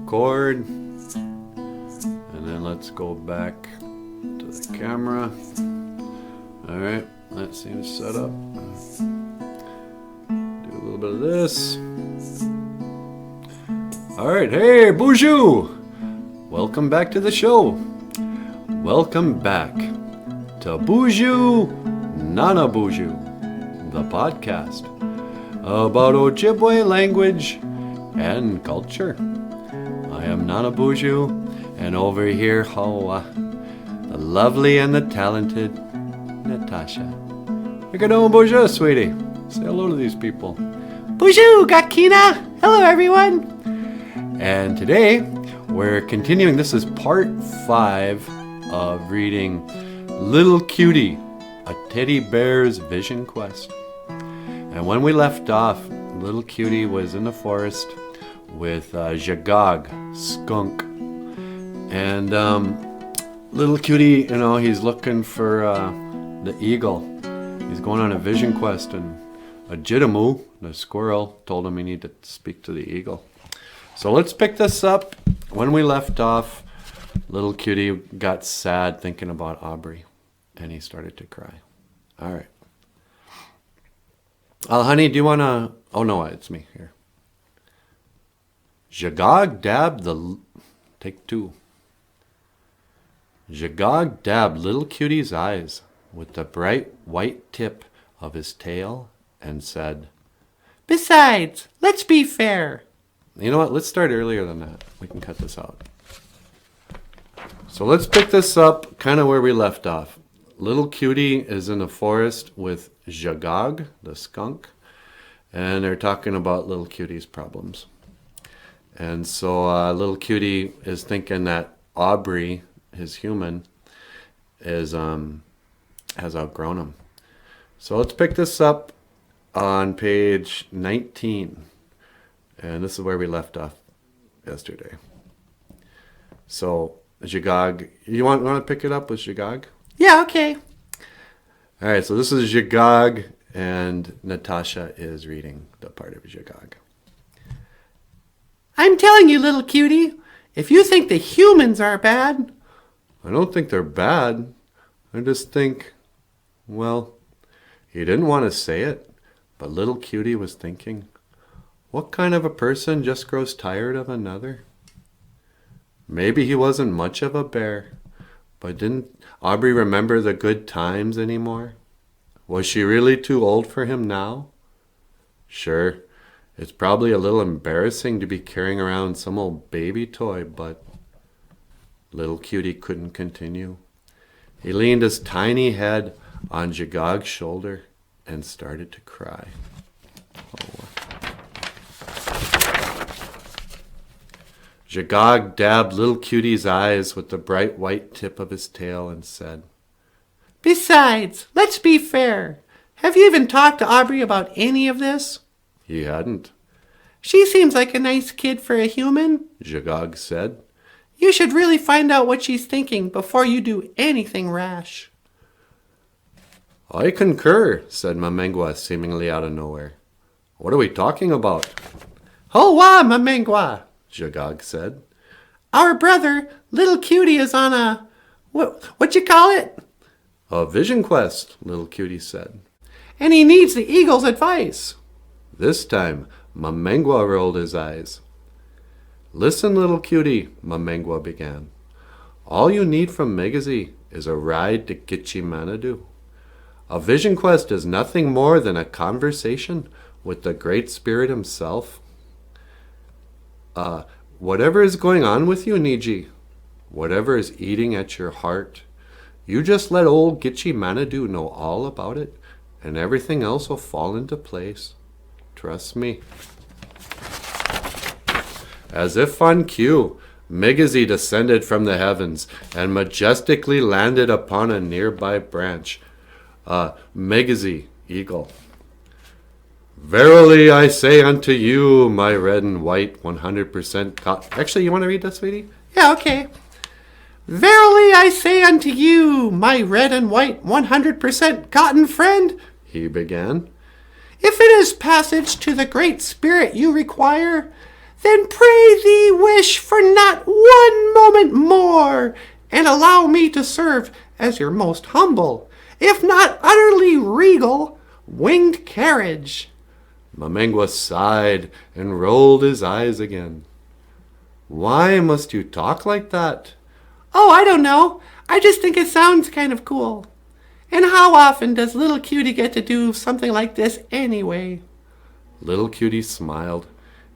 record. And then let's go back to the camera. Alright, that seems set up. Do a little bit of this. Alright, hey, BOOZHOO! Welcome back to the show. Welcome back to BOOZHOO, Nana BOOZHOO, the podcast about Ojibwe language and culture. I am Nana BOOZHOO, and over here, the lovely and the talented Natasha. You can know BOOZHOO, sweetie. Say hello to these people. BOOZHOO, Gakina! Hello, everyone! And today, we're continuing. This is part 5 of reading Little Cutie, a teddy bear's vision quest. And when we left off, Little Cutie was in the forest with Jagog, skunk. And Little Cutie, he's looking for the eagle. He's going on a vision quest, and a Jitamu, the squirrel, told him he needed to speak to the eagle. So let's pick this up. When we left off, Little Cutie got sad thinking about Aubrey, and he started to cry. All right. Honey, do you want to... Oh, no, it's me here. Jagog dabbed Take 2. Jagog dabbed Little Cutie's eyes with the bright white tip of his tail and said, "Besides, let's be fair." You know what? Let's start earlier than that. We can cut this out. So let's pick this up kind of where we left off. Little Cutie is in the forest with Jagog, the skunk, and they're talking about Little Cutie's problems. And so Little Cutie is thinking that Aubrey, his human, has outgrown him. So let's pick this up on page 19. And this is where we left off yesterday. So, Jagog, you want to pick it up with Jagog? Yeah, okay. All right, so this is Jagog, and Natasha is reading the part of Jagog. "I'm telling you, Little Cutie, if you think the humans are bad..." "I don't think they're bad. I just think, well," he didn't want to say it, but Little Cutie was thinking, what kind of a person just grows tired of another? Maybe he wasn't much of a bear, but didn't Aubrey remember the good times anymore? Was she really too old for him now? Sure, it's probably a little embarrassing to be carrying around some old baby toy, but Little Cutie couldn't continue. He leaned his tiny head on Jagog's shoulder and started to cry. Oh. Jagog dabbed Little Cutie's eyes with the bright white tip of his tail and said, "Besides, let's be fair. Have you even talked to Aubrey about any of this?" He hadn't. "She seems like a nice kid for a human," Jagog said. "You should really find out what she's thinking before you do anything rash." "I concur," said Mamengwa, seemingly out of nowhere. "What are we talking about?" "Ho-wa, Mamengwa," Jagog said. "Our brother, Little Cutie, is on a... What you call it?" "A vision quest," Little Cutie said. "And he needs the eagle's advice." This time, Mamengwa rolled his eyes. "Listen, Little Cutie," Mamengwa began. "All you need from Megazi is a ride to Gitchi Manadu. A vision quest is nothing more than a conversation with the Great Spirit himself. Whatever is going on with you, Niji, whatever is eating at your heart, you just let old Gitchi Manadu know all about it, and everything else will fall into place. Trust me." As if on cue, Megazi descended from the heavens and majestically landed upon a nearby branch. Megazi, eagle. "Verily I say unto you, my red and white 100% cotton..." Actually, you want to read that, sweetie? Yeah, okay. "Verily I say unto you, my red and white 100% cotton friend," he began, "if it is passage to the Great Spirit you require, Then pray thee wish for not one moment more, and allow me to serve as your most humble, if not utterly regal, winged carriage." Mamengwa sighed and rolled his eyes again. "Why must you talk like that?" "Oh, I don't know. I just think it sounds kind of cool. And how often does little Cutie get to do something like this anyway?" Little Cutie smiled.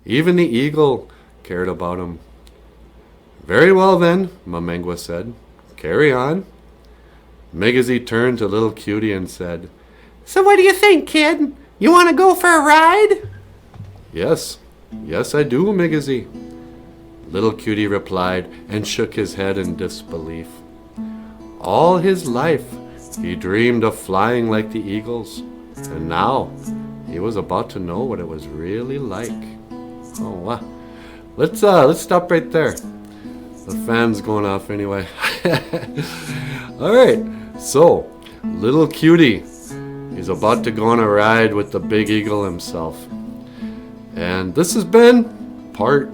Even the eagle cared about him. "Very well then," Mamengwa said. "Carry on." Migizi turned to Little Cutie and said, "So what do you think, kid? You want to go for a ride?" Yes, I do, Migizi." Little Cutie replied and shook his head in disbelief. All his life, he dreamed of flying like the eagles, and now he was about to know what it was really like. Oh, wow. Let's stop right there. The fan's going off anyway. All right, so Little Cutie is about to go on a ride with the big eagle himself. And this has been part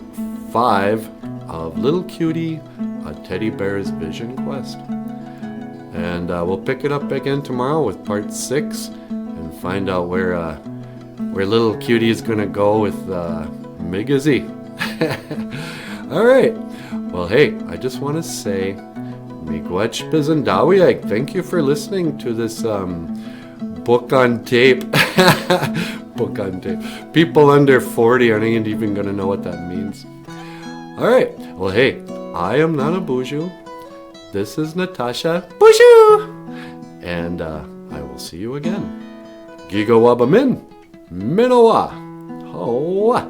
5 of Little Cutie, a teddy bear's vision quest. And we'll pick it up again tomorrow with part 6 and find out where Little Cutie is going to go with Migizi. All right. Well, hey, I just want to say, Miigwech Bizandawiag, thank you for listening to this book on tape. Book on tape. People under 40 aren't even going to know what that means. All right. Well, hey, I am Nana BOOZHOO. This is Natasha BOOZHOO! And I will see you again. Giga Wabamin. Minowa. Hoa.